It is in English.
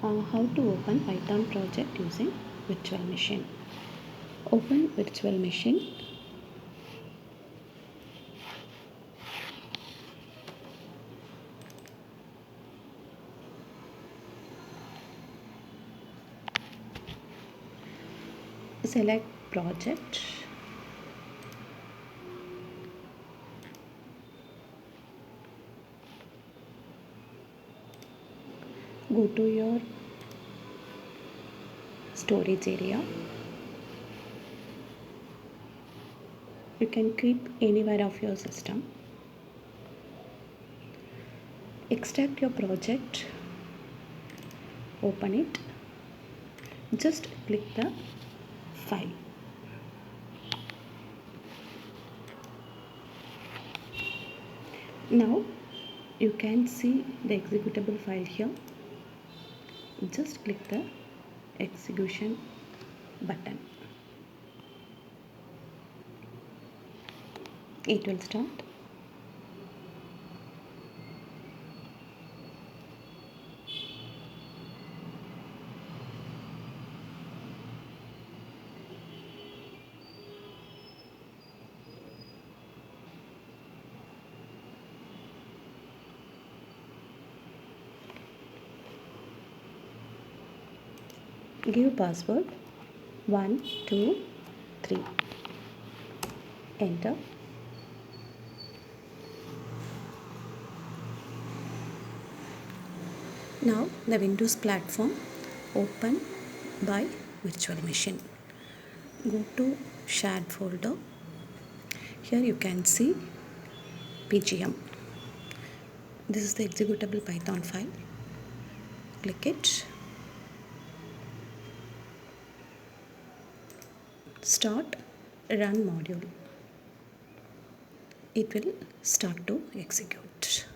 How to open Python project using virtual machine. Open virtual machine. Select project. Go to your storage area. You can keep anywhere of your system. Extract your project. Open it. Just click the file. Now you can see the executable file here. Just click the execution button. It will start. Give password 1 2 3. Enter. Now the Windows platform open by virtual machine. Go to shared folder. Here you can see PGM. This is the executable Python file. Click it. Start run module. It will start to execute.